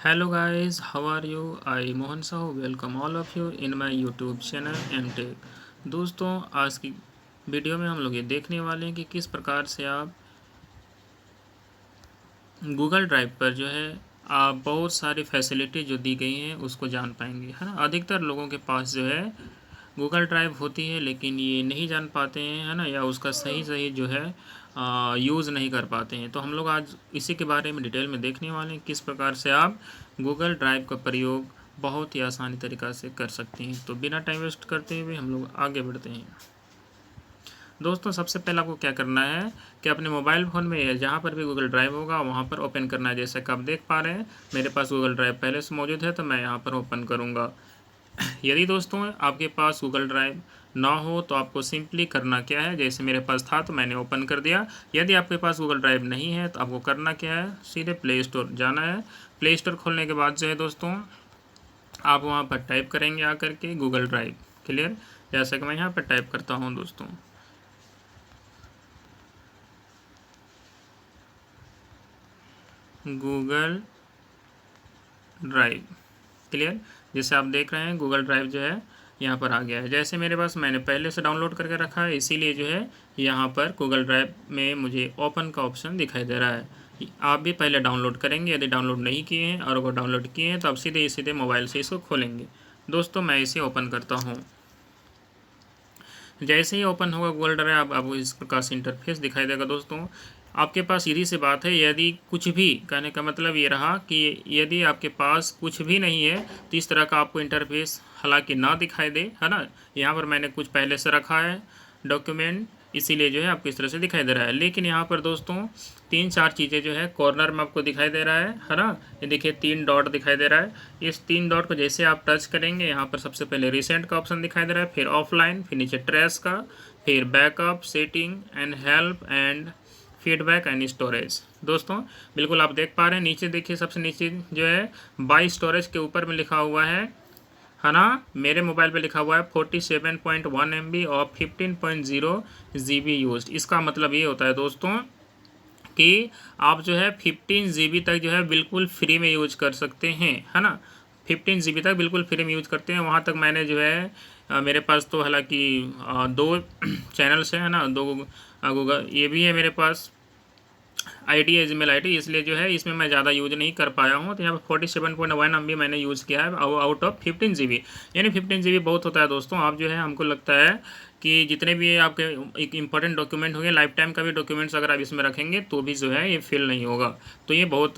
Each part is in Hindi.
Hello guys, how are you? I Mohan Sahu welcome all of you in my YouTube channel M tech. दोस्तों, आज की वीडियो में हम लोग ये देखने वाले हैं कि किस प्रकार से आप गूगल ड्राइव पर जो है आप बहुत सारी फैसिलिटी जो दी गई हैं उसको जान पाएंगे, है ना। अधिकतर लोगों के पास जो है गूगल ड्राइव होती है, लेकिन ये नहीं जान पाते हैं, है ना, या उसका सही सही जो है यूज़ नहीं कर पाते हैं। तो हम लोग आज इसी के बारे में डिटेल में देखने वाले हैं किस प्रकार से आप गूगल ड्राइव का प्रयोग बहुत ही आसानी तरीक़ा से कर सकते हैं। तो बिना टाइम वेस्ट करते हुए हम लोग आगे बढ़ते हैं। दोस्तों, सबसे पहले आपको क्या करना है कि अपने मोबाइल फ़ोन में जहाँ पर भी गूगल ड्राइव होगा वहाँ पर ओपन करना है। जैसा कि आप देख पा रहे हैं मेरे पास गूगल ड्राइव पहले से मौजूद है, तो मैं यहाँ पर ओपन करूँगा। यदि दोस्तों आपके पास गूगल ड्राइव ना हो तो आपको सिंपली करना क्या है, जैसे मेरे पास था तो मैंने ओपन कर दिया। यदि आपके पास गूगल ड्राइव नहीं है तो आपको करना क्या है, सीधे प्ले स्टोर जाना है। प्ले स्टोर खोलने के बाद जो है दोस्तों आप वहाँ पर टाइप करेंगे आकर के गूगल ड्राइव। क्लियर, जैसा कि मैं यहाँ पर टाइप करता हूँ दोस्तों, गूगल ड्राइव। क्लियर, जैसे आप देख रहे हैं गूगल ड्राइव जो है यहाँ पर आ गया है। जैसे मेरे पास मैंने पहले से डाउनलोड करके रखा है, इसीलिए जो है यहाँ पर गूगल ड्राइव में मुझे ओपन का ऑप्शन दिखाई दे रहा है। आप भी पहले डाउनलोड करेंगे, यदि डाउनलोड नहीं किए हैं, और अगर डाउनलोड किए हैं तो आप सीधे सीधे मोबाइल से इसको खोलेंगे। दोस्तों, मैं इसे ओपन करता हूँ। जैसे ही ओपन होगा गूगल ड्राइव आपको इस प्रकार से इंटरफेस दिखाई देगा। दोस्तों, आपके पास सीधी सी बात है, यदि कुछ भी, कहने का मतलब ये रहा कि यदि आपके पास कुछ भी नहीं है तो इस तरह का आपको इंटरफेस हालांकि ना दिखाई दे, है ना। यहाँ पर मैंने कुछ पहले से रखा है डॉक्यूमेंट, इसीलिए जो है आपको इस तरह से दिखाई दे रहा है। लेकिन यहाँ पर दोस्तों 3-4 चीज़ें जो है कॉर्नर में आपको दिखाई दे रहा है ना। ये देखिए 3 डॉट दिखाई दे रहा है। इस 3 डॉट को जैसे आप टच करेंगे, यहाँ पर सबसे पहले रिसेंट का ऑप्शन दिखाई दे रहा है, फिर ऑफलाइन, फिर नीचे ट्रेस का, फिर backup, setting and help and feedback and storage. दोस्तों, बिल्कुल आप देख पा रहे हैं, नीचे देखिए सबसे नीचे जो है बाई स्टोरेज के ऊपर में लिखा हुआ है ना। मेरे मोबाइल पे लिखा हुआ है 47.1 MB और 15.0 GB यूज। इसका मतलब ये होता है दोस्तों कि आप जो है 15 GB तक जो है बिल्कुल फ्री में यूज कर सकते हैं, है ना। 15 GB तक बिल्कुल फ्री में यूज करते हैं। वहाँ तक मैंने जो है मेरे पास तो हालांकि 2 चैनल्स हैं, है ना, 2 गूगल ये भी है मेरे पास आईडी है, जीमेल आईडी, इसलिए जो है इसमें मैं ज़्यादा यूज नहीं कर पाया हूँ। तो यहाँ पर 47.1 MB मैंने यूज़ किया है आउट ऑफ 15 GB। यानी 15 GB बहुत होता है दोस्तों। आप जो है हमको लगता है कि जितने भी आपके एक इंपॉर्टेंट डॉक्यूमेंट होंगे, लाइफ टाइम का भी डॉक्यूमेंट्स अगर आप इसमें रखेंगे तो भी जो है ये फिल नहीं होगा। तो ये बहुत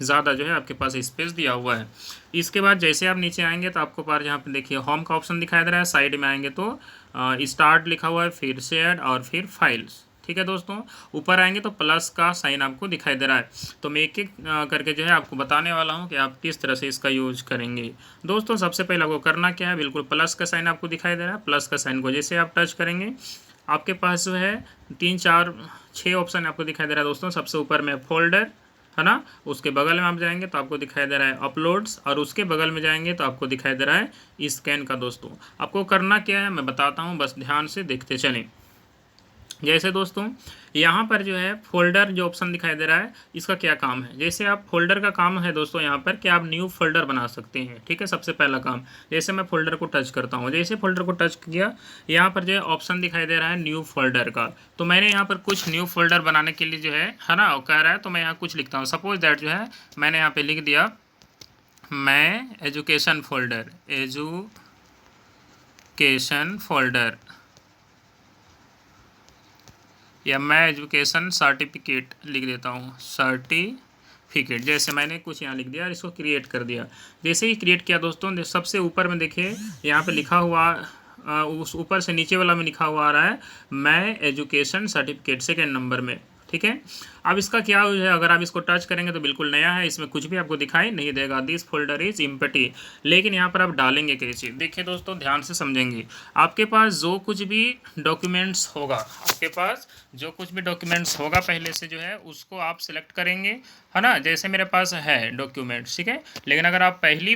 ज़्यादा जो है आपके पास स्पेस दिया हुआ है। इसके बाद जैसे आप नीचे आएंगे तो आपको पास यहाँ पर देखिए होम का ऑप्शन दिखाई दे रहा है। साइड में आएंगे तो स्टार्ट लिखा हुआ है, फिर शेयर और फिर फाइल्स। ठीक है दोस्तों, ऊपर आएंगे तो प्लस का साइन आपको दिखाई दे रहा है। तो मैं एक एक करके जो है आपको बताने वाला हूँ कि आप किस तरह से इसका यूज करेंगे। दोस्तों, सबसे पहले आपको करना क्या है, बिल्कुल प्लस का साइन आपको दिखाई दे रहा है। प्लस का साइन को जैसे आप टच करेंगे आपके पास जो है 3-4-6 ऑप्शन आपको दिखाई दे रहा है दोस्तों। सबसे ऊपर में फोल्डर, है ना, उसके बगल में आप जाएंगे तो आपको दिखाई दे रहा है अपलोड्स, और उसके बगल में जाएंगे तो आपको दिखाई दे रहा है स्कैन का। दोस्तों, आपको करना क्या है मैं बताता हूँ, बस ध्यान से देखते चलें। जैसे दोस्तों यहाँ पर जो है फोल्डर जो ऑप्शन दिखाई दे रहा है, इसका क्या काम है। जैसे आप फोल्डर का काम है दोस्तों यहाँ पर कि आप न्यू फोल्डर बना सकते हैं। ठीक है, सबसे पहला काम, जैसे मैं फोल्डर को टच करता हूँ, जैसे फोल्डर को टच किया यहाँ पर जो है ऑप्शन दिखाई दे रहा है न्यू फोल्डर का। तो मैंने यहाँ पर कुछ न्यू फोल्डर बनाने के लिए जो है ना, कह रहा है, तो मैं यहाँ कुछ लिखता हूँ। सपोज दैट जो है मैंने यहाँ पर लिख दिया मैं एजुकेशन फोल्डर, एजुकेशन फोल्डर, या मैं एजुकेशन सर्टिफिकेट लिख देता हूँ, सर्टिफिकेट। जैसे मैंने कुछ यहाँ लिख दिया और इसको क्रिएट कर दिया। जैसे ही क्रिएट किया दोस्तों, सबसे ऊपर में देखिए यहाँ पे लिखा हुआ उस ऊपर से नीचे वाला में लिखा हुआ आ रहा है मैं एजुकेशन सर्टिफिकेट, सेकेंड नंबर में। ठीक है, अब इसका क्या है, अगर आप इसको टच करेंगे तो बिल्कुल नया है, इसमें कुछ भी आपको दिखाई नहीं देगा, दिस फोल्डर इज एम्प्टी। लेकिन यहाँ पर आप डालेंगे कैसे, देखिए दोस्तों ध्यान से समझेंगे। आपके पास जो कुछ भी डॉक्यूमेंट्स होगा, आपके पास जो कुछ भी डॉक्यूमेंट्स होगा पहले से जो है उसको आप सिलेक्ट करेंगे, है ना। जैसे मेरे पास है डॉक्यूमेंट्स, ठीक है। लेकिन अगर आप पहली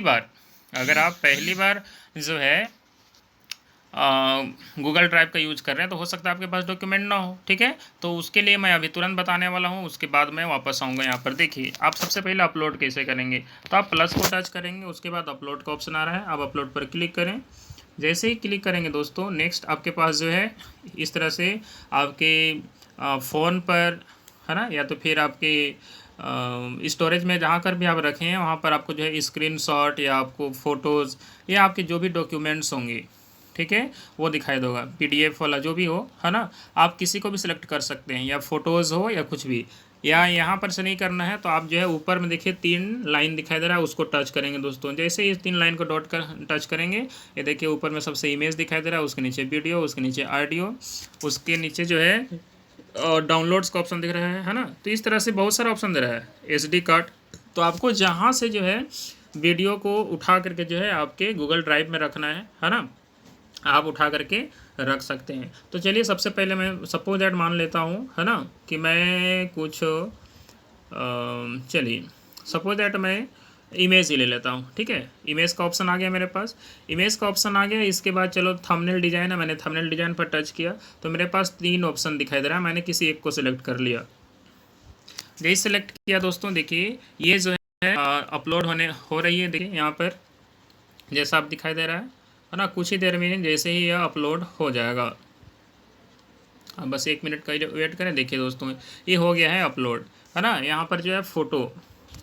बार जो है गूगल ड्राइव का यूज़ कर रहे हैं तो हो सकता है आपके पास डॉक्यूमेंट ना हो, ठीक है। तो उसके लिए मैं अभी तुरंत बताने वाला हूँ, उसके बाद मैं वापस आऊँगा यहाँ पर। देखिए आप सबसे पहले अपलोड कैसे करेंगे, तो आप प्लस को टच करेंगे, उसके बाद अपलोड का ऑप्शन आ रहा है, आप अपलोड पर क्लिक करें। जैसे ही क्लिक करेंगे दोस्तों, नेक्स्ट आपके पास जो है इस तरह से आपके फ़ोन पर, है ना, या तो फिर आपके स्टोरेज में जहाँ कर भी आप रखे हैं वहाँ पर आपको जो है स्क्रीनशॉट या आपको फ़ोटोज़ या आपके जो भी डॉक्यूमेंट्स होंगे, ठीक है, वो दिखाई देगा। पीडीएफ वाला जो भी हो, है ना, आप किसी को भी सिलेक्ट कर सकते हैं, या फ़ोटोज़ हो या कुछ भी। या यहाँ पर से नहीं करना है तो आप जो है ऊपर में देखिए 3 लाइन दिखाई दे रहा है, उसको टच करेंगे दोस्तों। जैसे ही इस 3 लाइन को डॉट कर टच करेंगे, ये देखिए ऊपर में सबसे इमेज दिखाई दे रहा है, उसके नीचे वीडियो, उसके नीचे ऑडियो, उसके नीचे जो है और डाउनलोड्स का ऑप्शन दिख रहा है ना। तो इस तरह से बहुत सारा ऑप्शन दे रहा है, एसडी कार्ड। तो आपको जहाँ से जो है वीडियो को उठा करके जो है आपके गूगल ड्राइव में रखना है ना, आप उठा करके रख सकते हैं। तो चलिए सबसे पहले मैं सपोज दैट मान लेता हूँ, है ना, कि मैं कुछ चलिए सपोज दैट मैं इमेज ही ले लेता हूँ, ठीक है। इमेज का ऑप्शन आ गया मेरे पास, इमेज का ऑप्शन आ गया। इसके बाद चलो थंबनेल डिज़ाइन है, मैंने थंबनेल डिज़ाइन पर टच किया तो मेरे पास 3 ऑप्शन दिखाई दे रहा है, मैंने किसी एक को सिलेक्ट कर लिया। जैसे सिलेक्ट किया दोस्तों, देखिए ये जो है अपलोड हो रही है, देखिए यहाँ पर जैसा आप दिखाई दे रहा है ना। कुछ ही देर में जैसे ही यह अपलोड हो जाएगा, अब बस 1 मिनट का वेट करें। देखिए दोस्तों ये हो गया है अपलोड, है ना। यहाँ पर जो है फ़ोटो,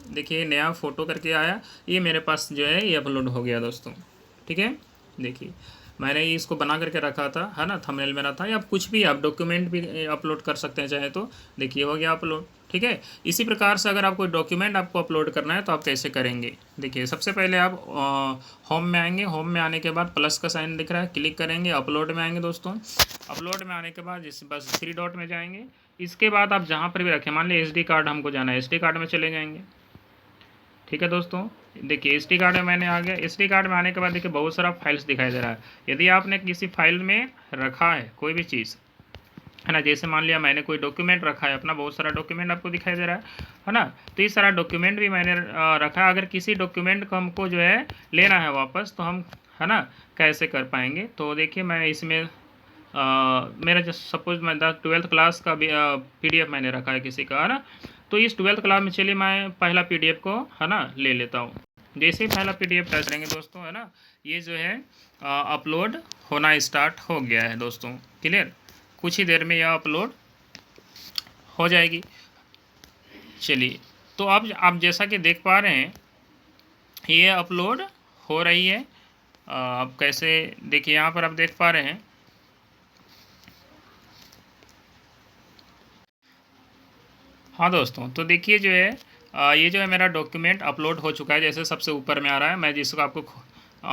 देखिए नया फ़ोटो करके आया, ये मेरे पास जो है ये अपलोड हो गया दोस्तों, ठीक है। देखिए मैंने इसको बना करके रखा था, है ना, थंबनेल मेरा था, या कुछ भी आप डॉक्यूमेंट भी अपलोड कर सकते हैं चाहे तो। देखिए हो गया अपलोड, ठीक है। इसी प्रकार से अगर आप कोई डॉक्यूमेंट आपको अपलोड करना है तो आप कैसे करेंगे, देखिए सबसे पहले आप होम में आएंगे, होम में आने के बाद प्लस का साइन दिख रहा है, क्लिक करेंगे, अपलोड में आएंगे दोस्तों। अपलोड में आने के बाद जिस बस 3 डॉट में जाएंगे, इसके बाद आप जहाँ पर भी रखें, मान लीजिए एसडी कार्ड हमको जाना है, एसडी कार्ड में चले जाएंगे, ठीक है दोस्तों। देखिए एसडी कार्ड में मैंने आ गया, एसडी कार्ड में आने के बाद देखिए बहुत सारा फाइल्स दिखाई दे रहा है। यदि आपने किसी फाइल में रखा है कोई भी चीज़, है ना, जैसे मान लिया मैंने कोई डॉक्यूमेंट रखा है अपना, बहुत सारा डॉक्यूमेंट आपको दिखाई दे रहा है ना। तो इस सारा डॉक्यूमेंट भी मैंने रखा है। अगर किसी डॉक्यूमेंट को हमको जो है लेना है वापस, तो हम, है ना, कैसे कर पाएंगे। तो देखिए मैं इसमें मेरा जो सपोज मैं 12th क्लास का भी पीडीएफ मैंने रखा है किसी का, है ना। तो इस 12th क्लास में चलिए मैं पहला पीडीएफ को, है ना, ले लेता हूँ। जैसे ही पहला पीडीएफ टच करेंगे दोस्तों, है ना, ये जो है अपलोड होना स्टार्ट हो गया है दोस्तों, क्लियर। कुछ ही देर में यह अपलोड हो जाएगी। चलिए तो अब आप जैसा कि देख पा रहे हैं ये अपलोड हो रही है। अब कैसे, देखिए यहाँ पर आप देख पा रहे हैं, हाँ दोस्तों। तो देखिए जो है ये जो है मेरा डॉक्यूमेंट अपलोड हो चुका है, जैसे सबसे ऊपर में आ रहा है। मैं जिसको आपको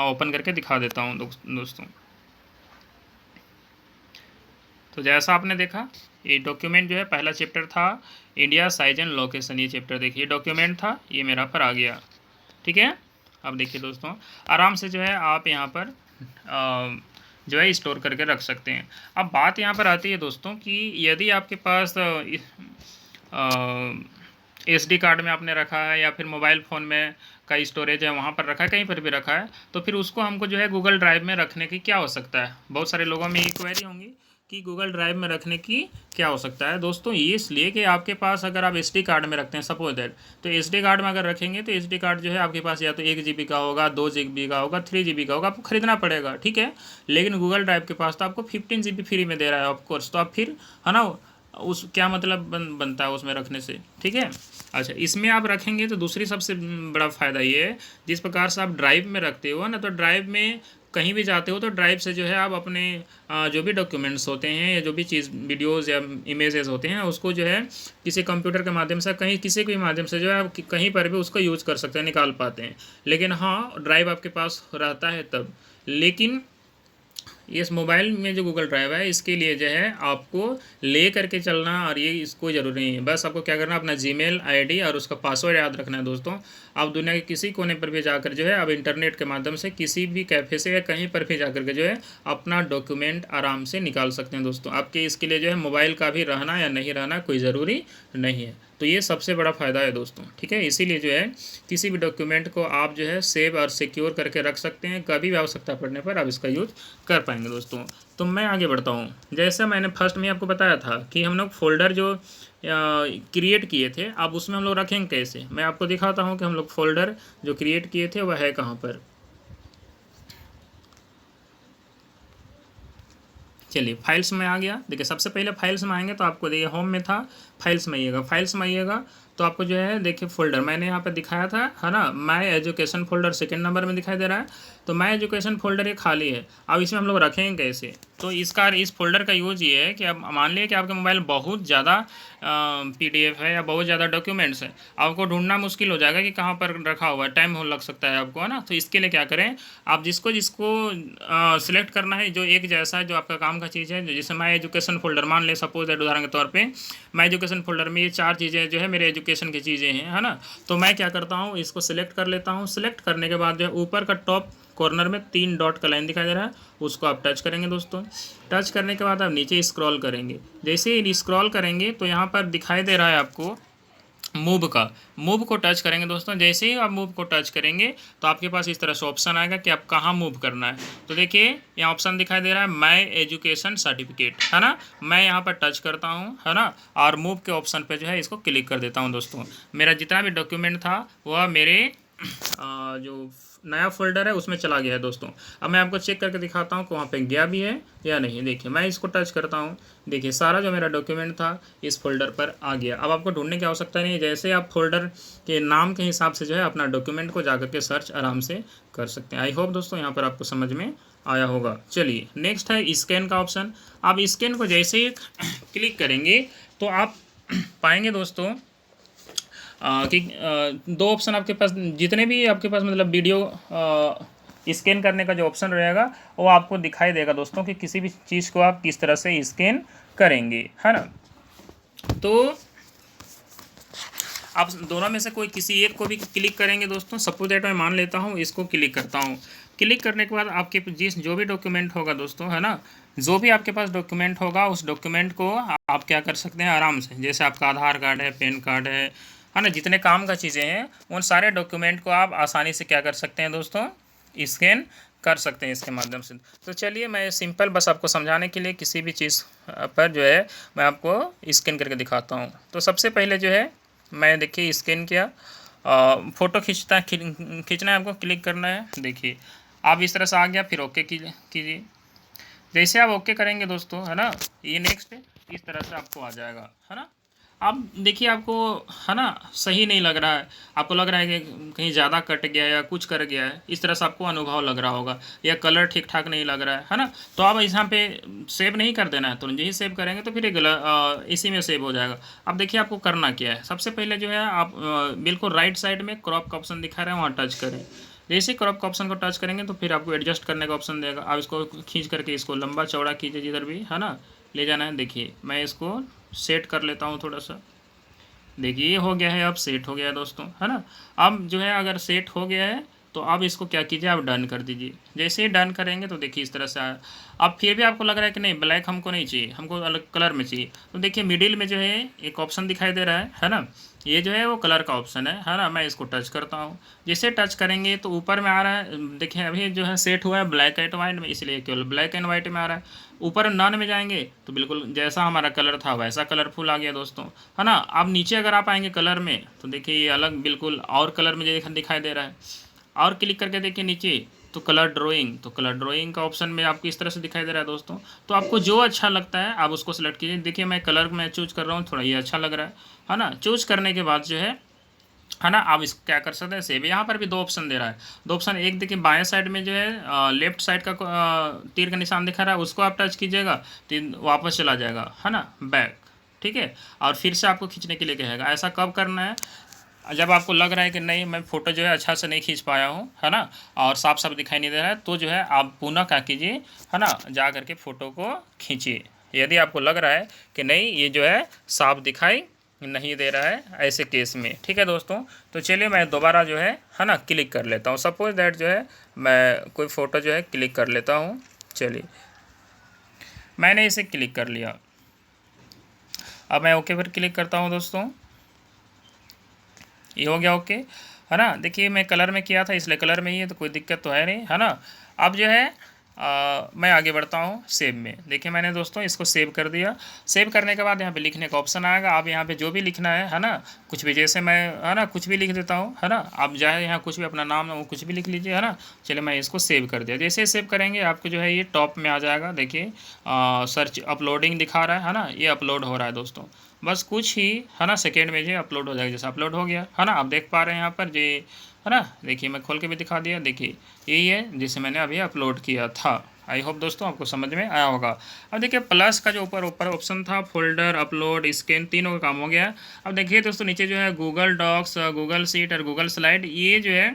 ओपन करके दिखा देता हूँ दोस्तों। तो जैसा आपने देखा ये डॉक्यूमेंट जो है पहला चैप्टर था इंडिया साइज एंड लोकेशन, ये चैप्टर देखिए डॉक्यूमेंट था, ये मेरा पर आ गया, ठीक है। अब देखिए दोस्तों आराम से जो है आप यहाँ पर जो है स्टोर करके रख सकते हैं। अब बात यहाँ पर आती है दोस्तों कि यदि आपके पास एसडी कार्ड में आपने रखा है या फिर मोबाइल फ़ोन में का स्टोरेज है वहाँ पर रखा है, कहीं पर भी रखा है, तो फिर उसको हमको जो है गूगल ड्राइव में रखने की क्या हो सकता है। बहुत सारे लोगों में ये क्वेरी होंगी कि गूगल ड्राइव में रखने की क्या हो सकता है। दोस्तों ये इसलिए कि आपके पास अगर आप एसडी कार्ड में रखते हैं सपोज दैट, तो एसडी कार्ड में अगर रखेंगे तो एसडी कार्ड जो है आपके पास या तो 1 GB का होगा, 2 GB का होगा, 3 GB का होगा, आपको खरीदना पड़ेगा, ठीक है। लेकिन गूगल ड्राइव के पास तो आपको 15 GB फ्री में दे रहा है ऑफकोर्स, तो आप फिर, है ना, उस क्या मतलब बनता है उसमें रखने से, ठीक है। अच्छा इसमें आप रखेंगे तो दूसरी सबसे बड़ा फ़ायदा ये है, जिस प्रकार से आप ड्राइव में रखते हो ना, तो ड्राइव में कहीं भी जाते हो तो ड्राइव से जो है आप अपने जो भी डॉक्यूमेंट्स होते हैं या जो भी चीज़ वीडियोज़ या इमेजेस होते हैं उसको जो है किसी कंप्यूटर के माध्यम से, कहीं किसी भी माध्यम से जो है आप कहीं पर भी उसको यूज़ कर सकते हैं, निकाल पाते हैं। लेकिन हाँ ड्राइव आपके पास रहता है तब। लेकिन इस मोबाइल में जो गूगल ड्राइव है इसके लिए जो है आपको ले करके चलना, और ये इसको ज़रूरी नहीं है। बस आपको क्या करना, अपना जीमेल आईडी और उसका पासवर्ड याद रखना है दोस्तों। आप दुनिया के किसी कोने पर भी जाकर जो है आप इंटरनेट के माध्यम से किसी भी कैफ़े से या कहीं पर भी जाकर के जो है अपना डॉक्यूमेंट आराम से निकाल सकते हैं दोस्तों। आपके इसके लिए जो है मोबाइल का भी रहना या नहीं रहना कोई ज़रूरी नहीं है। तो तो ये सबसे बड़ा फ़ायदा है दोस्तों, ठीक है। इसीलिए जो है किसी भी डॉक्यूमेंट को आप जो है सेव और सिक्योर करके रख सकते हैं, कभी भी आवश्यकता पड़ने पर आप इसका यूज कर पाएंगे दोस्तों। तो मैं आगे बढ़ता हूँ। जैसा मैंने फर्स्ट में आपको बताया था कि हम लोग फोल्डर जो क्रिएट किए थे, अब उसमें हम लोग रखेंगे कैसे, मैं आपको दिखाता हूँ कि हम लोग फोल्डर जो क्रिएट किए थे वह है कहाँ पर। चलिए फाइल्स में आ गया। देखिए सबसे पहले फाइल्स में आएंगे तो आपको देखिए होम में था, फाइल्स में आइएगा, फाइल्स में आइएगा तो आपको जो है देखिए फोल्डर मैंने यहाँ पे दिखाया था, है ना, my education folder second number में दिखाई दे रहा है। तो माय एजुकेशन फोल्डर ये खाली है। अब इसमें हम लोग रखेंगे कैसे, तो इस फोल्डर का यूज़ ये है कि अब मान लिया कि आपके मोबाइल बहुत ज़्यादा PDF है या बहुत ज़्यादा डॉक्यूमेंट्स है, आपको ढूंढना मुश्किल हो जाएगा कि कहाँ पर रखा हुआ है, टाइम हो लग सकता है आपको, है ना। तो इसके लिए क्या करें, आप जिसको जिसको सिलेक्ट करना है जो एक जैसा है, जो आपका काम का चीज़ है, जैसे माय एजुकेशन फोल्डर मान ले सपोज दैट, उदाहरण के तौर पे माय एजुकेशन फोल्डर में ये 4 चीज़ें जो है मेरे एजुकेशन की चीज़ें हैं, है ना। तो मैं क्या करता हूँ, इसको सिलेक्ट कर लेता हूँ। सिलेक्ट करने के बाद जो है ऊपर का टॉप कॉर्नर में 3 डॉट का लाइन दिखाई दे रहा है, उसको आप टच करेंगे दोस्तों। टच करने के बाद आप नीचे स्क्रॉल करेंगे। जैसे ही स्क्रॉल करेंगे तो यहाँ पर दिखाई दे रहा है आपको मूव को टच करेंगे दोस्तों। जैसे ही आप मूव को टच करेंगे तो आपके पास इस तरह से ऑप्शन आएगा कि आप कहाँ मूव करना है। तो देखिए यहाँ ऑप्शन दिखाई दे रहा है माय एजुकेशन सर्टिफिकेट, है ना। मैं यहाँ पर टच करता हूँ, है ना, और मूव के ऑप्शन पे जो है इसको क्लिक कर देता हूँ दोस्तों। मेरा जितना भी डॉक्यूमेंट था वह मेरे जो नया फोल्डर है उसमें चला गया है दोस्तों। अब मैं आपको चेक करके दिखाता हूँ कि वहाँ पे गया भी है या नहीं। देखिए मैं इसको टच करता हूँ, देखिए सारा जो मेरा डॉक्यूमेंट था इस फोल्डर पर आ गया। अब आपको ढूंढने की आवश्यकता नहीं है, जैसे आप फोल्डर के नाम के हिसाब से जो है अपना डॉक्यूमेंट को जाकर के सर्च आराम से कर सकते हैं। आई होप दोस्तों यहाँ पर आपको समझ में आया होगा। चलिए नेक्स्ट है स्कैन का ऑप्शन। आप स्कैन को जैसे ही क्लिक करेंगे तो आप पाएंगे दोस्तों कि 2 ऑप्शन आपके पास, जितने भी आपके पास मतलब वीडियो स्कैन करने का जो ऑप्शन रहेगा वो आपको दिखाई देगा दोस्तों कि किसी भी चीज़ को आप किस तरह से स्कैन करेंगे, है ना। तो आप दोनों में से कोई किसी एक को भी क्लिक करेंगे दोस्तों। सपोज दैट मैं मान लेता हूँ इसको क्लिक करता हूँ। क्लिक करने के बाद आपके जो भी डॉक्यूमेंट होगा दोस्तों, है ना, जो भी आपके पास डॉक्यूमेंट होगा उस डॉक्यूमेंट को आप क्या कर सकते हैं आराम से, जैसे आपका आधार कार्ड है, पैन कार्ड है ना, जितने काम का चीज़ें हैं उन सारे डॉक्यूमेंट को आप आसानी से क्या कर सकते हैं दोस्तों, स्कैन कर सकते हैं इसके माध्यम से। तो चलिए मैं सिंपल बस आपको समझाने के लिए किसी भी चीज़ पर जो है मैं आपको स्कैन करके दिखाता हूँ। तो सबसे पहले जो है मैं देखिए स्कैन किया, फ़ोटो खींचना है आपको, क्लिक करना है। देखिए आप इस तरह से आ गया, फिर ओके कीजिए। जैसे आप ओके करेंगे दोस्तों, है ना, ये नेक्स्ट इस तरह से आपको आ जाएगा, है ना। अब देखिए आपको, है ना, सही नहीं लग रहा है, आपको लग रहा है कि कहीं ज़्यादा कट गया है या कुछ कर गया है, इस तरह से आपको अनुभव लग रहा होगा, या कलर ठीक ठाक नहीं लग रहा है ना। तो आप यहाँ पे सेव नहीं कर देना है, तो यही सेव करेंगे तो फिर इसी में सेव हो जाएगा। अब देखिए आपको करना क्या है, सबसे पहले जो है आप बिल्कुल राइट साइड में क्रॉप का ऑप्शन दिखा रहे हैं वहाँ टच करें। जैसे क्रॉप का ऑप्शन को टच करेंगे तो फिर आपको एडजस्ट करने का ऑप्शन देगा। आप इसको खींच करके इसको लंबा चौड़ा कीजिए, जिधर भी, है ना, ले जाना है। देखिए मैं इसको सेट कर लेता हूँ थोड़ा सा। देखिए ये हो गया है, अब सेट हो गया है दोस्तों, है ना। अब जो है अगर सेट हो गया है तो अब इसको क्या कीजिए, आप डन कर दीजिए। जैसे ही डन करेंगे तो देखिए इस तरह से आया। अब फिर भी आपको लग रहा है कि नहीं ब्लैक हमको नहीं चाहिए, हमको अलग कलर में चाहिए, तो देखिए मिडिल में जो है एक ऑप्शन दिखाई दे रहा है ना, ये जो है वो कलर का ऑप्शन है ना। मैं इसको टच करता हूँ। जैसे टच करेंगे तो ऊपर में आ रहा है, देखिए अभी जो है सेट हुआ है ब्लैक एंड वाइट में, इसलिए केवल ब्लैक एंड वाइट में आ रहा है। ऊपर नन में जाएंगे तो बिल्कुल जैसा हमारा कलर था वैसा कलरफुल आ गया दोस्तों, है ना। अब नीचे अगर आप आएंगे कलर में तो देखिए ये अलग बिल्कुल और कलर में दिखाई दे रहा है। और क्लिक करके देखिए नीचे तो कलर ड्राइंग, तो कलर ड्राइंग का ऑप्शन में आपको इस तरह से दिखाई दे रहा है दोस्तों। तो आपको जो अच्छा लगता है आप उसको सेलेक्ट कीजिए। देखिए मैं कलर में चूज कर रहा हूँ, थोड़ा ये अच्छा लग रहा है ना। चूज करने के बाद जो है ना, आप इसको क्या कर सकते हैं सेव। यहाँ पर भी 2 ऑप्शन दे रहा है, 2 ऑप्शन, एक देखिए बाएं साइड में जो है लेफ्ट साइड का तीर का निशान दिखा रहा है, उसको आप टच कीजिएगा तो वापस चला जाएगा, है ना, बैक, ठीक है। और फिर से आपको खींचने के लिए कहेगा। ऐसा कब करना है, जब आपको लग रहा है कि नहीं मैं फ़ोटो जो है अच्छा से नहीं खींच पाया हूँ, है ना, और साफ साफ दिखाई नहीं दे रहा है, तो जो है आप पुनः क्या कीजिए, है ना, जा करके फ़ोटो को खींचिए। यदि आपको लग रहा है कि नहीं ये जो है साफ दिखाई नहीं दे रहा है, ऐसे केस में, ठीक है दोस्तों। तो चलिए मैं दोबारा जो है ना क्लिक कर लेता हूँ। सपोज दैट जो है मैं कोई फ़ोटो जो है क्लिक कर लेता हूँ। चलिए मैंने इसे क्लिक कर लिया। अब मैं ओके पर क्लिक करता हूँ दोस्तों। ये हो गया ओके, है ना। देखिए मैं कलर में किया था इसलिए कलर में ही है, तो कोई दिक्कत तो है नहीं, है ना। अब जो है मैं आगे बढ़ता हूँ सेव में। देखिए मैंने दोस्तों इसको सेव कर दिया। सेव करने के बाद यहाँ पे लिखने का ऑप्शन आएगा। आप यहाँ पे जो भी लिखना है ना, कुछ भी, जैसे मैं है ना कुछ भी लिख देता हूँ, है ना। आप चाहे यहाँ कुछ भी अपना नाम है वो कुछ भी लिख लीजिए, है ना। चलिए मैं इसको सेव कर दिया। जैसे सेव करेंगे आपको जो है ये टॉप में आ जाएगा। देखिए सर्च अपलोडिंग दिखा रहा है ना, ये अपलोड हो रहा है दोस्तों। बस कुछ ही है ना सेकेंड में जो अपलोड हो जाएगा। जैसे अपलोड हो गया, है ना। आप देख पा रहे हैं यहाँ पर ये, है ना। देखिए मैं खोल के भी दिखा दिया। देखिए यही है जिसे मैंने अभी अपलोड किया था। आई होप दोस्तों आपको समझ में आया होगा। अब देखिए प्लस का जो ऊपर ऊपर ऑप्शन था, फोल्डर, अपलोड, स्कैन, तीनों का काम हो गया। अब देखिए दोस्तों नीचे जो है गूगल डॉक्स, गूगल सीट और गूगल स्लाइड, ये जो है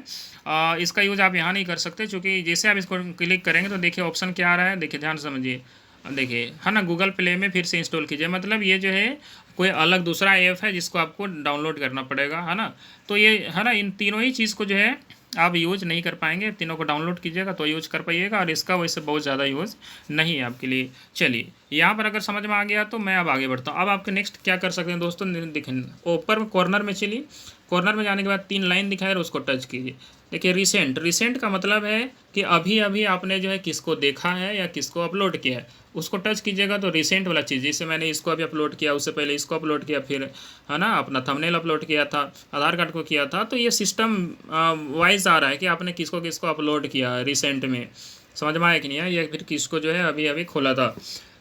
इसका यूज़ आप यहाँ नहीं कर सकते, क्योंकि जैसे आप इसको क्लिक करेंगे तो देखिए ऑप्शन क्या आ रहा है। देखिए ध्यान से समझिए। देखिए है ना, गूगल प्ले में फिर से इंस्टॉल कीजिए, मतलब ये जो है कोई अलग दूसरा ऐप है जिसको आपको डाउनलोड करना पड़ेगा, है ना। तो ये है ना, इन तीनों ही चीज़ को जो है आप यूज़ नहीं कर पाएंगे। तीनों को डाउनलोड कीजिएगा तो यूज़ कर पाइएगा, और इसका वैसे बहुत ज़्यादा यूज़ नहीं है आपके लिए। चलिए यहाँ पर अगर समझ में आ गया तो मैं अब आगे बढ़ता हूँ। अब आपके नेक्स्ट क्या कर सकते हैं दोस्तों, देखें ऊपर कॉर्नर में चलिए। कॉर्नर में जाने के बाद 3 लाइन दिखाए और उसको टच कीजिए। देखिए रिसेंट, रिसेंट का मतलब है कि अभी अभी आपने जो है किसको देखा है या किसको अपलोड किया है, उसको टच कीजिएगा तो रिसेंट वाला चीज़, जैसे मैंने इसको अभी अपलोड किया, उससे पहले इसको अपलोड किया, फिर है ना अपना थंबनेल अपलोड किया था, आधार कार्ड को किया था, तो ये सिस्टम वाइज आ रहा है कि आपने किसको किसको अपलोड किया है रिसेंट में। समझ में आया कि नहीं है, या फिर किसको जो है अभी अभी खोला था।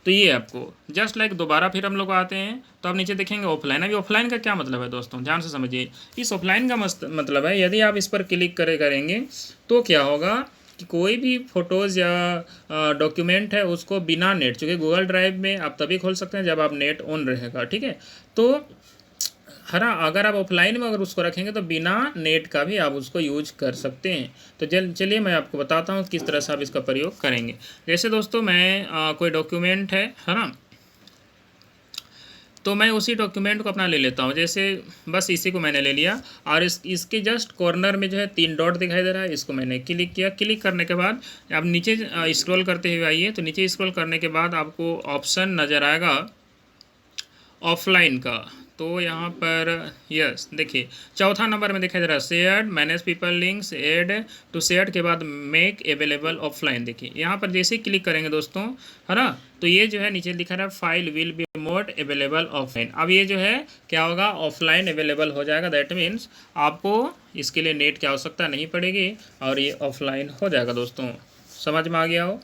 तो ये आपको जस्ट लाइक दोबारा फिर हम लोग आते हैं तो आप नीचे देखेंगे ऑफलाइन। अभी ऑफलाइन का क्या मतलब है दोस्तों, ध्यान से समझिए। इस ऑफलाइन का मतलब है यदि आप इस पर क्लिक करेंगे तो क्या होगा कि कोई भी फ़ोटोज़ या डॉक्यूमेंट है उसको बिना नेट, चूँकि गूगल ड्राइव में आप तभी खोल सकते हैं जब आप नेट ऑन रहेगा, ठीक है। तो है ना, अगर आप ऑफलाइन में अगर उसको रखेंगे तो बिना नेट का भी आप उसको यूज कर सकते हैं। तो चलिए मैं आपको बताता हूँ किस तरह से आप इसका प्रयोग करेंगे। जैसे दोस्तों मैं कोई डॉक्यूमेंट है ना, तो मैं उसी डॉक्यूमेंट को अपना ले लेता हूँ। जैसे बस इसी को मैंने ले लिया, और इसके जस्ट कॉर्नर में जो है 3 डॉट दिखाई दे रहा है, इसको मैंने क्लिक किया। क्लिक करने के बाद आप नीचे स्क्रॉल करते हुए आइए, तो नीचे स्क्रॉल करने के बाद आपको ऑप्शन नज़र आएगा ऑफलाइन का। तो यहाँ पर यस देखिए चौथा नंबर में दिखाई दे रहा है shared, manage people links, add to shared के बाद मेक अवेलेबल ऑफलाइन। देखिए यहाँ पर जैसे ही क्लिक करेंगे दोस्तों, है ना, तो ये जो है नीचे लिखा रहा है file will be mode available offline. अब ये जो है क्या होगा, ऑफलाइन अवेलेबल हो जाएगा। दैट मीन्स आपको इसके लिए नेट की आवश्यकता नहीं पड़ेगी और ये ऑफलाइन हो जाएगा दोस्तों। समझ में आ गया हो।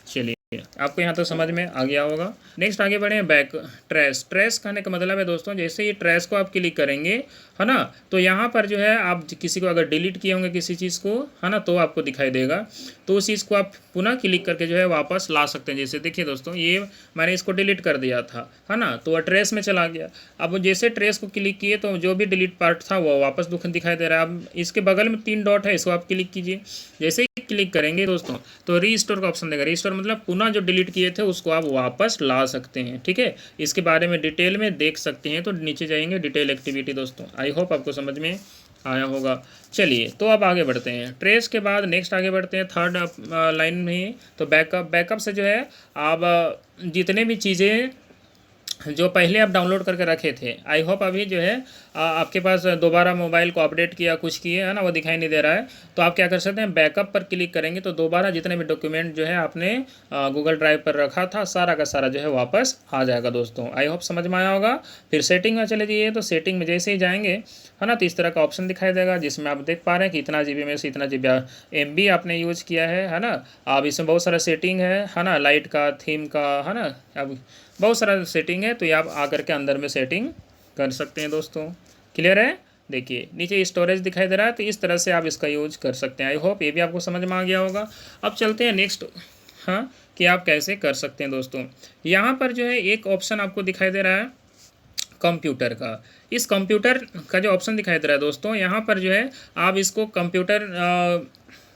चलिए आपको यहाँ तो समझ में आ गया होगा। नेक्स्ट आगे बढ़े, बैक ट्रेस। ट्रेस कहने का मतलब है दोस्तों, जैसे ये ट्रेस को आप क्लिक करेंगे, है ना, तो यहाँ पर जो है आप किसी को अगर डिलीट किए होंगे किसी चीज़ को, है ना, तो आपको दिखाई देगा। तो उस चीज़ को आप पुनः क्लिक करके जो है वापस ला सकते हैं। जैसे देखिए दोस्तों ये मैंने इसको डिलीट कर दिया था, है ना, तो वह ट्रेस में चला गया। अब जैसे ट्रेस को क्लिक किए तो जो भी डिलीट पार्ट था वो वापस दिखाई दे रहा है। अब इसके बगल में 3 डॉट है, इसको आप क्लिक कीजिए। जैसे ही क्लिक करेंगे दोस्तों तो रीस्टोर का ऑप्शन देगा। रीस्टोर मतलब पुनः जो डिलीट किए थे उसको आप वापस ला सकते हैं, ठीक है। इसके बारे में डिटेल में देख सकते हैं, तो नीचे जाएंगे डिटेल एक्टिविटी दोस्तों। आई होप आपको समझ में आया होगा। चलिए तो अब आगे बढ़ते हैं। ट्रेस के बाद नेक्स्ट आगे बढ़ते हैं थर्ड लाइन में, तो बैकअप। बैकअप से जो है आप जितने भी चीज़ें जो पहले आप डाउनलोड करके रखे थे, आई होप अभी जो है आपके पास दोबारा मोबाइल को अपडेट किया कुछ किए, है ना, वो दिखाई नहीं दे रहा है। तो आप क्या कर सकते हैं, बैकअप पर क्लिक करेंगे तो दोबारा जितने भी डॉक्यूमेंट जो है आपने गूगल ड्राइव पर रखा था सारा का सारा जो है वापस आ जाएगा दोस्तों। आई होप समझ में आया होगा। फिर सेटिंग में चले जाइए, तो सेटिंग में जैसे ही जाएंगे, है ना, तो इस तरह का ऑप्शन दिखाई देगा जिसमें आप देख पा रहे हैं कि इतना GB में से इतना GB MB आपने यूज़ किया है ना। अब इसमें बहुत सारा सेटिंग है ना, लाइट का, थीम का, है ना, अब बहुत सारा सेटिंग है। तो ये आप आकर के अंदर में सेटिंग कर सकते हैं दोस्तों। क्लियर है। देखिए नीचे स्टोरेज दिखाई दे रहा है, तो इस तरह से आप इसका यूज कर सकते हैं। आई होप ये भी आपको समझ में आ गया होगा। अब चलते हैं नेक्स्ट, हाँ, कि आप कैसे कर सकते हैं दोस्तों। यहाँ पर जो है एक ऑप्शन आपको दिखाई दे रहा है कंप्यूटर का। इस कंप्यूटर का जो ऑप्शन दिखाई दे रहा है दोस्तों, यहाँ पर जो है आप इसको कंप्यूटर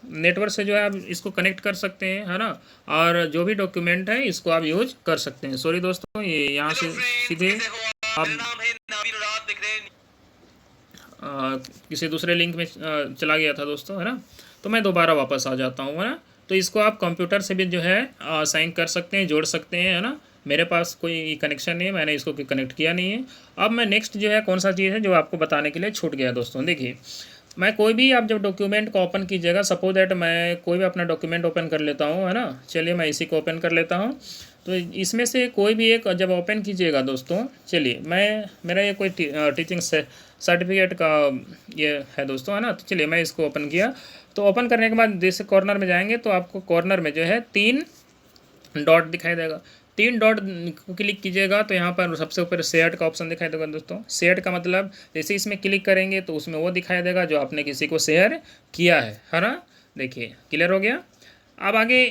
नेटवर्क से जो है आप इसको कनेक्ट कर सकते हैं, है ना, और जो भी डॉक्यूमेंट है इसको आप यूज कर सकते हैं। सॉरी दोस्तों, ये यहाँ से सीधे आप किसी दूसरे लिंक में चला गया था दोस्तों, है ना। तो मैं दोबारा वापस आ जाता हूँ, है ना। तो इसको आप कंप्यूटर से भी जो है साइन कर सकते हैं, जोड़ सकते हैं, है ना। मेरे पास कोई कनेक्शन नहीं है, मैंने इसको कनेक्ट किया नहीं है। अब मैं नेक्स्ट जो है कौन सा चीज़ है जो आपको बताने के लिए छूट गया दोस्तों, देखिए मैं कोई भी आप जब डॉक्यूमेंट को ओपन कीजिएगा, सपोज दैट मैं कोई भी अपना डॉक्यूमेंट ओपन कर लेता हूँ, है ना। चलिए मैं इसी को ओपन कर लेता हूँ। तो इसमें से कोई भी एक जब ओपन कीजिएगा दोस्तों, चलिए मैं मेरा ये कोई टीचिंग सर्टिफिकेट का ये है दोस्तों, है ना। तो चलिए मैं इसको ओपन किया। तो ओपन करने के बाद जैसे कॉर्नर में जाएंगे तो आपको कॉर्नर में जो है 3 डॉट दिखाई देगा। 3 डॉट को क्लिक कीजिएगा तो यहाँ पर सबसे ऊपर शेयर का ऑप्शन दिखाई देगा दोस्तों। शेयर का मतलब जैसे इसमें क्लिक करेंगे तो उसमें वो दिखाई देगा जो आपने किसी को शेयर किया है ना। देखिए क्लियर हो गया। अब आगे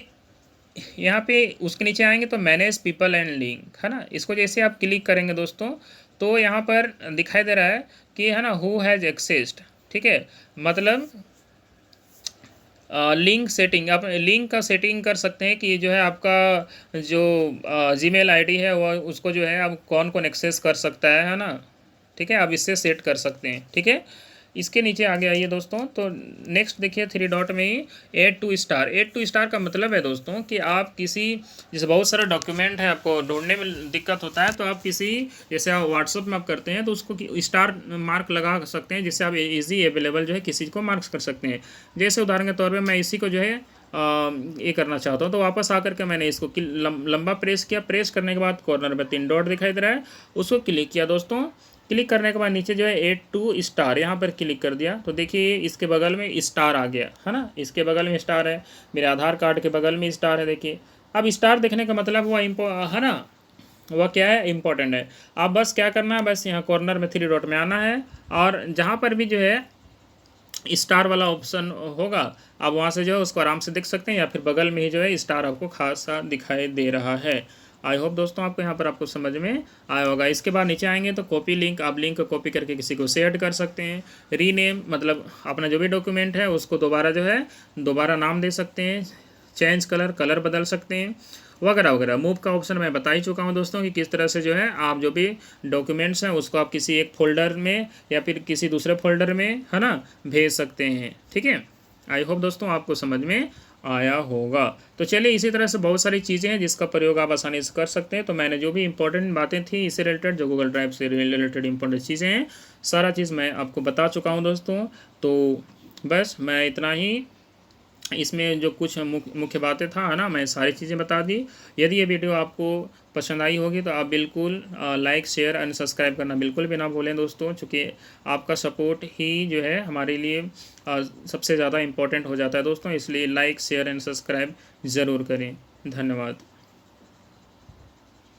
यहाँ पे उसके नीचे आएंगे तो मैनेज पीपल एंड लिंक, है ना। इसको जैसे आप क्लिक करेंगे दोस्तों तो यहाँ पर दिखाई दे रहा है कि, है ना, हु हैज़ एक्सेस्ड, ठीक है। मतलब लिंक सेटिंग, आप लिंक का सेटिंग कर सकते हैं कि जो है आपका जो जीमेल आईडी है वो उसको जो है आप कौन कौन एक्सेस कर सकता है ना। ठीक है, आप इससे सेट कर सकते हैं। ठीक है, इसके नीचे आगे आइए दोस्तों। तो नेक्स्ट देखिए 3 डॉट में ही add to star. Add to star का मतलब है दोस्तों कि आप किसी, जैसे बहुत सारा डॉक्यूमेंट है आपको ढूंढने में दिक्कत होता है, तो आप किसी, जैसे आप व्हाट्सअप में आप करते हैं तो उसको स्टार मार्क लगा सकते हैं, जिससे आप इजी अवेलेबल जो है किसी को मार्क्स कर सकते हैं। जैसे उदाहरण के तौर पर मैं इसी को जो है ये करना चाहता हूँ, तो वापस आकर के मैंने इसको लंबा प्रेस किया। प्रेस करने के बाद कॉर्नर में 3 डॉट दिखाई दे रहा है, उसको क्लिक किया दोस्तों। क्लिक करने के बाद नीचे जो है ऐड टू स्टार, यहाँ पर क्लिक कर दिया तो देखिए इसके बगल में स्टार आ गया, है ना। इसके बगल में स्टार है, मेरे आधार कार्ड के बगल में स्टार है। देखिए अब स्टार देखने का मतलब वो है ना, वह क्या है, इम्पोर्टेंट है। आप बस क्या करना है, बस यहाँ कॉर्नर में 3 डॉट में आना है और जहाँ पर भी जो है स्टार वाला ऑप्शन होगा आप वहाँ से जो है उसको आराम से देख सकते हैं, या फिर बगल में ही जो है स्टार आपको खासा दिखाई दे रहा है। आई होप दोस्तों आपको यहाँ पर आपको समझ में आया होगा। इसके बाद नीचे आएंगे तो कॉपी लिंक, आप लिंक को कॉपी करके किसी को शेयर कर सकते हैं। रीनेम मतलब अपना जो भी डॉक्यूमेंट है उसको दोबारा जो है दोबारा नाम दे सकते हैं। चेंज कलर, कलर बदल सकते हैं, वगैरह वगैरह। मूव का ऑप्शन मैं बता ही चुका हूँ दोस्तों कि किस तरह से जो है आप जो भी डॉक्यूमेंट्स हैं उसको आप किसी एक फोल्डर में या फिर किसी दूसरे फोल्डर में, है ना, भेज सकते हैं। ठीक है, आई होप दोस्तों आपको समझ में आया होगा। तो चलिए इसी तरह से बहुत सारी चीज़ें हैं जिसका प्रयोग आप आसानी से कर सकते हैं। तो मैंने जो भी इंपॉर्टेंट बातें थी इससे रिलेटेड, जो गूगल ड्राइव से रिलेटेड इंपॉर्टेंट चीज़ें हैं, सारा चीज़ मैं आपको बता चुका हूँ दोस्तों। तो बस मैं इतना ही, इसमें जो कुछ मुख्य बातें था, है ना, मैं सारी चीज़ें बता दी। यदि ये वीडियो आपको पसंद आई होगी तो आप बिल्कुल लाइक, शेयर एंड सब्सक्राइब करना बिल्कुल भी ना भूलें दोस्तों, क्योंकि आपका सपोर्ट ही जो है हमारे लिए सबसे ज़्यादा इम्पोर्टेंट हो जाता है दोस्तों। इसलिए लाइक, शेयर एंड सब्सक्राइब ज़रूर करें। धन्यवाद।